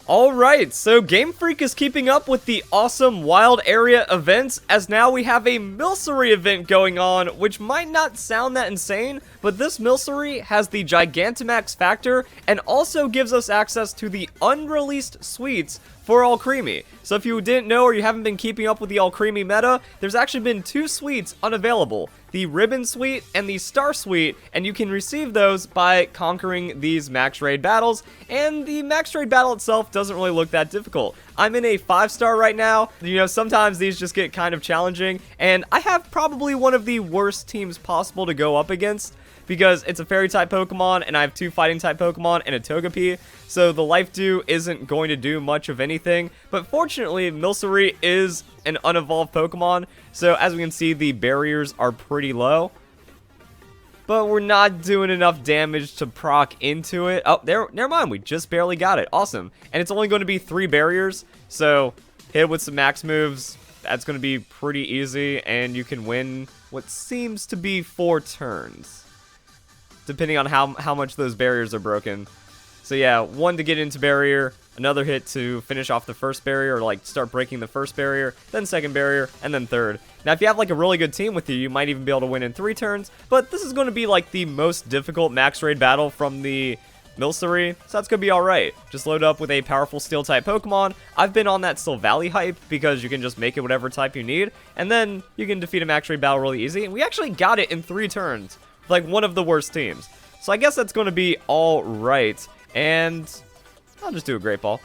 Alright, so Game Freak is keeping up with the awesome wild area events, as now we have a Milcery event going on, which might not sound that insane, but this Milcery has the Gigantamax factor and also gives us access to the unreleased suites for Alcremie. So if you didn't know or you haven't been keeping up with the Alcremie meta, there's actually been two suites unavailable. The Ribbon Suite and the Star Suite, and you can receive those by conquering these max raid battles, and the max raid battle itself doesn't really look that difficult. I'm in a 5-star right now. You know, sometimes these just get kind of challenging, and I have probably one of the worst teams possible to go up against, because it's a Fairy-type Pokemon, and I have two Fighting-type Pokemon and a Togepi, so the Life Dew isn't going to do much of anything. But fortunately, Milcery is an unevolved Pokemon, so as we can see, the barriers are pretty low. But we're not doing enough damage to proc into it. Oh, never mind, we just barely got it. Awesome. And it's only going to be 3 barriers, so hit with some max moves. That's going to be pretty easy, and you can win what seems to be 4 turns, depending on how much those barriers are broken. So yeah, 1 to get into barrier, another hit to finish off the first barrier, or like start breaking the first barrier, then second barrier, and then third. Now if you have like a really good team with you, you might even be able to win in 3 turns, but this is going to be like the most difficult max raid battle from the Milcery, so that's going to be alright. Just load up with a powerful Steel-type Pokemon. I've been on that Silvally hype, because you can just make it whatever type you need, and then you can defeat a max raid battle really easy, and we actually got it in 3 turns. Like one of the worst teams. So I guess that's going to be alright. And I'll just do a Great Ball.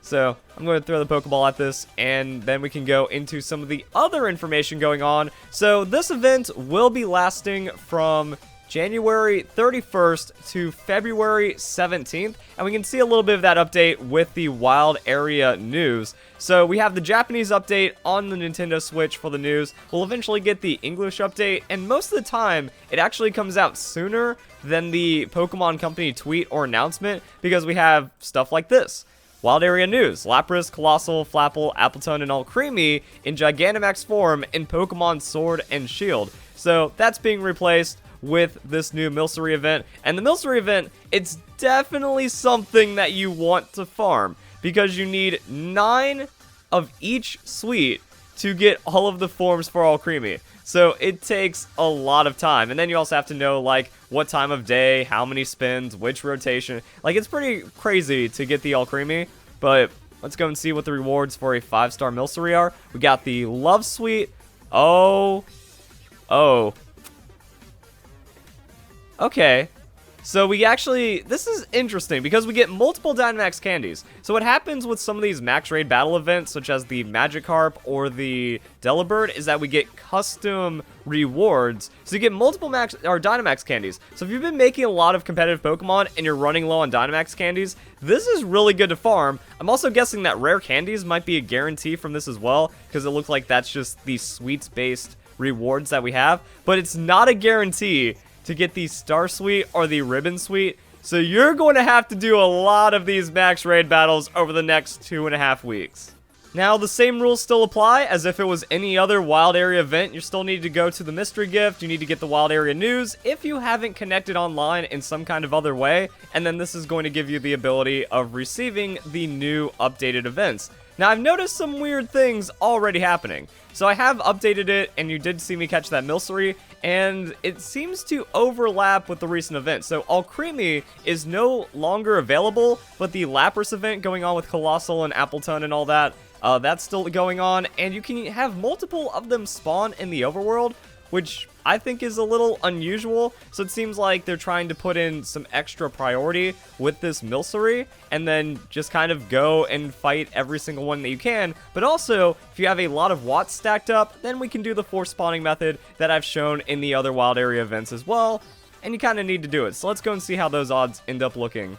So I'm going to throw the Pokeball at this, and then we can go into some of the other information going on. So this event will be lasting from January 31st to February 17th, and we can see a little bit of that update with the wild area news. So we have the Japanese update on the Nintendo Switch for the news. We'll eventually get the English update, and most of the time it actually comes out sooner than the Pokemon Company tweet or announcement, because we have stuff like this. Wild Area News, Lapras, Colossal, Flapple, Appletun, and Alcremie in Gigantamax form in Pokemon Sword and Shield. So that's being replaced with this new Milcery event. And the Milcery event, it's definitely something that you want to farm, because you need 9 of each suite to get all of the forms for Alcremie. So it takes a lot of time. And then you also have to know, like, what time of day, how many spins, which rotation. Like, it's pretty crazy to get the Alcremie. But let's go and see what the rewards for a 5-star Milcery are. We got the Love Suite. Oh. Okay, so we actually, this is interesting because we get multiple Dynamax candies. So what happens with some of these max raid battle events, such as the Magikarp or the Delibird, is that we get custom rewards. So you get multiple Dynamax candies. So if you've been making a lot of competitive Pokemon and you're running low on Dynamax candies, this is really good to farm. I'm also guessing that rare candies might be a guarantee from this as well, because it looks like that's just the sweets-based rewards that we have. But it's not a guarantee to get the Star Suite or the Ribbon Suite, so you're going to have to do a lot of these max raid battles over the next 2.5 weeks. Now, the same rules still apply as if it was any other wild area event. You still need to go to the mystery gift, you need to get the wild area news if you haven't connected online in some kind of other way, and then this is going to give you the ability of receiving the new updated events. Now, I've noticed some weird things already happening. So I have updated it, and you did see me catch that Milcery, and it seems to overlap with the recent event. So Alcremie is no longer available, but the Lapras event going on with Colossal and Appletun and all that, that's still going on, and you can have multiple of them spawn in the overworld, which I think is a little unusual. So it seems like they're trying to put in some extra priority with this Milcery, and then just kind of go and fight every single one that you can. But also, if you have a lot of Watts stacked up, then we can do the force spawning method that I've shown in the other wild area events as well, and you kind of need to do it. So let's go and see how those odds end up looking.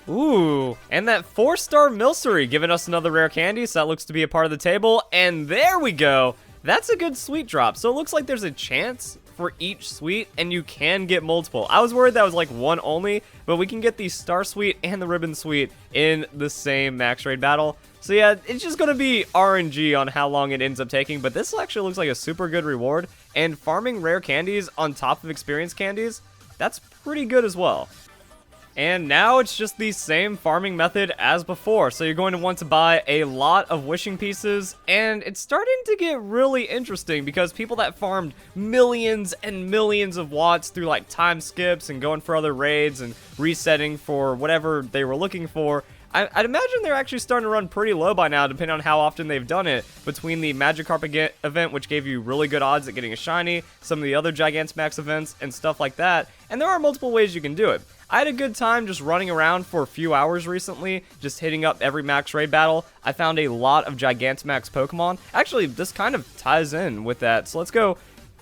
Ooh, and that 4-star Milcery giving us another rare candy, so that looks to be a part of the table, and there we go. That's a good sweet drop. So it looks like there's a chance for each suite, and you can get multiple. I was worried that was like one only, but we can get the Star Suite and the Ribbon Suite in the same max raid battle. So yeah, it's just going to be RNG on how long it ends up taking, but this actually looks like a super good reward, and farming rare candies on top of experience candies, that's pretty good as well. And now it's just the same farming method as before. So you're going to want to buy a lot of wishing pieces, and it's starting to get really interesting because people that farmed millions and millions of watts through like time skips and going for other raids and resetting for whatever they were looking for, I'd imagine they're actually starting to run pretty low by now, depending on how often they've done it, between the Magikarp event, which gave you really good odds at getting a shiny, some of the other Gigantamax events, and stuff like that. And there are multiple ways you can do it. I had a good time just running around for a few hours recently, just hitting up every max raid battle. I found a lot of Gigantamax Pokemon. Actually, this kind of ties in with that, so let's go.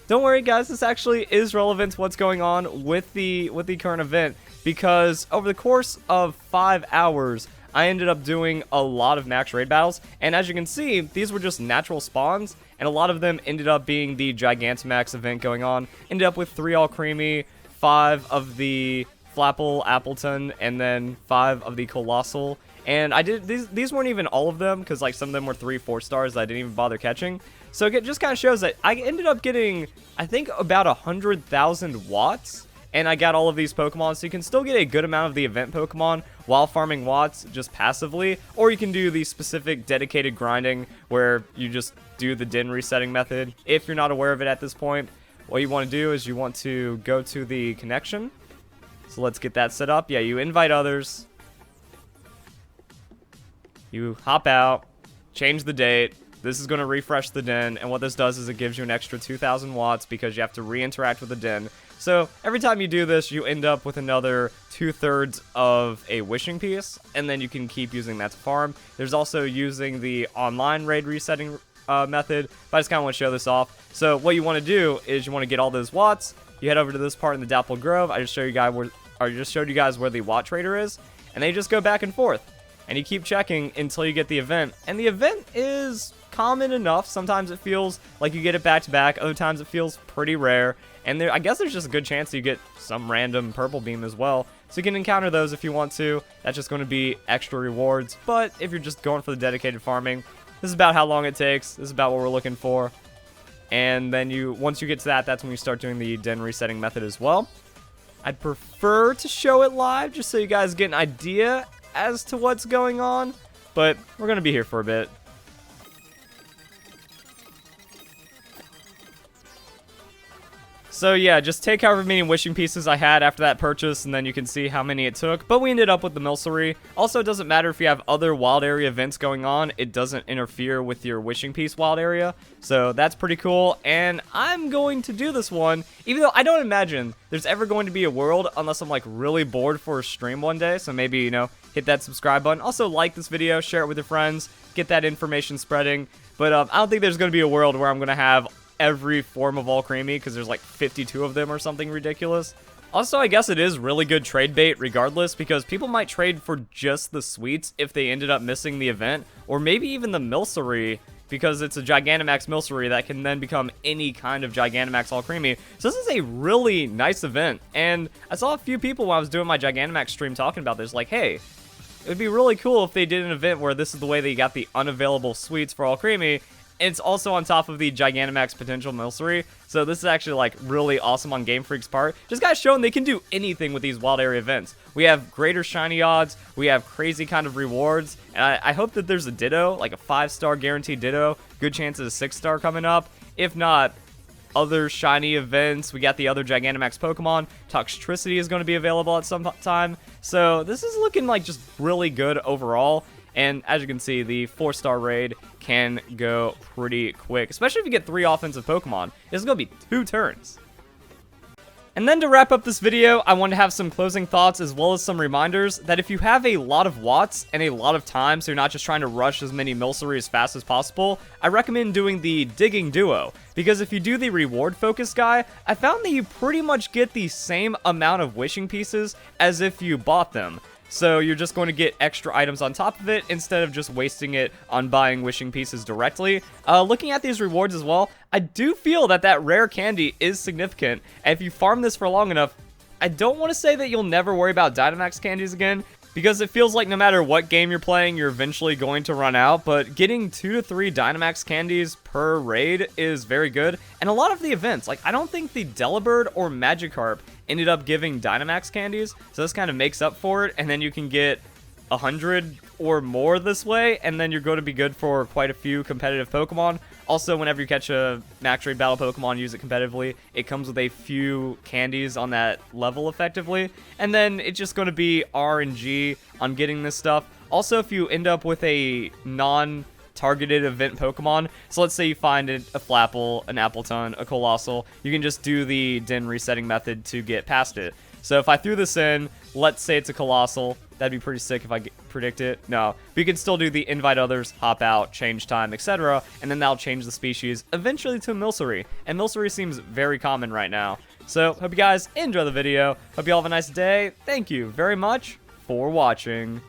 Don't worry, guys, this actually is relevant to what's going on with the current event, because over the course of 5 hours, I ended up doing a lot of max raid battles, and as you can see, these were just natural spawns, and a lot of them ended up being the Gigantamax event going on. Ended up with 3 Alcremie, 5 of the Flapple Appleton, and then 5 of the Colossal. And I did these weren't even all of them, because like some of them were 3-4 stars that I didn't even bother catching. So it just kind of shows that I ended up getting, I think, about 100,000 watts. And I got all of these Pokemon, so you can still get a good amount of the event Pokemon while farming watts just passively, or you can do the specific dedicated grinding where you just do the din resetting method. If you're not aware of it at this point, what you want to do is you want to go to the connection. So let's get that set up. Yeah, you invite others. You hop out, change the date. This is going to refresh the den, and what this does is it gives you an extra 2,000 watts because you have to re-interact with the den. So every time you do this, you end up with another 2/3 of a wishing piece, and then you can keep using that to farm. There's also using the online raid resetting method, but I just kind of want to show this off. So what you want to do is you want to get all those watts. You head over to this part in the Dapple Grove. I just showed you guys where the watt trader is, and they just go back and forth. And you keep checking until you get the event. And the event is common enough. Sometimes it feels like you get it back to back. Other times it feels pretty rare. And I guess there's just a good chance you get some random purple beam as well. So you can encounter those if you want to. That's just going to be extra rewards. But if you're just going for the dedicated farming, this is about how long it takes. This is about what we're looking for. And then once you get to that, that's when you start doing the den resetting method as well. I'd prefer to show it live just so you guys get an idea as to what's going on, but we're gonna be here for a bit. So yeah, just take however many wishing pieces I had after that purchase, and then you can see how many it took. But we ended up with the Milcery. Also, it doesn't matter if you have other wild area events going on. It doesn't interfere with your wishing piece wild area. So that's pretty cool. And I'm going to do this one, even though I don't imagine there's ever going to be a world unless I'm like really bored for a stream one day. So maybe, you know, hit that subscribe button. Also, like this video, share it with your friends, get that information spreading. But I don't think there's going to be a world where I'm going to have every form of Alcremie, because there's like 52 of them or something ridiculous. Also, I guess it is really good trade bait regardless, because people might trade for just the sweets if they ended up missing the event, or maybe even the Milcery, because it's a Gigantamax Milcery that can then become any kind of Gigantamax Alcremie. So this is a really nice event, and I saw a few people when I was doing my Gigantamax stream talking about this, like, hey, it would be really cool if they did an event where this is the way they got the unavailable sweets for Alcremie. It's also on top of the Gigantamax potential Milcery, so this is actually like really awesome on Game Freak's part. Just guys showing they can do anything with these wild area events. We have greater shiny odds, we have crazy kind of rewards, and I hope that there's a Ditto, like a 5-star guaranteed Ditto. Good chance of a 6-star coming up. If not, other shiny events. We got the other Gigantamax Pokemon. Toxtricity is going to be available at some time. So this is looking like just really good overall. And as you can see, the 4-star raid can go pretty quick, especially if you get 3 offensive Pokemon. It's going to be 2 turns. And then to wrap up this video, I want to have some closing thoughts as well as some reminders that if you have a lot of watts and a lot of time, so you're not just trying to rush as many Milcery as fast as possible, I recommend doing the Digging Duo. Because if you do the reward focus guy, I found that you pretty much get the same amount of wishing pieces as if you bought them. So you're just going to get extra items on top of it instead of just wasting it on buying wishing pieces directly. Looking at these rewards as well, I do feel that that rare candy is significant. And if you farm this for long enough, I don't want to say that you'll never worry about Dynamax candies again, because it feels like no matter what game you're playing, you're eventually going to run out, but getting 2 to 3 Dynamax candies per raid is very good. And a lot of the events, like I don't think the Delibird or Magikarp ended up giving Dynamax candies, so this kind of makes up for it, and then you can get 100 or more this way, and then you're going to be good for quite a few competitive Pokemon. Also, whenever you catch a max raid battle Pokemon, use it competitively, it comes with a few candies on that level effectively, and then it's just going to be RNG on getting this stuff. Also, if you end up with a non-targeted event Pokemon, so let's say you find a Flapple, an Appleton, a Colossal, you can just do the Den resetting method to get past it. So if I threw this in, let's say it's a Colossal, that'd be pretty sick if I predict it. No, but you can still do the invite others, hop out, change time, etc. And then that'll change the species eventually to a Milcery. And Milcery seems very common right now. So hope you guys enjoy the video. Hope you all have a nice day. Thank you very much for watching.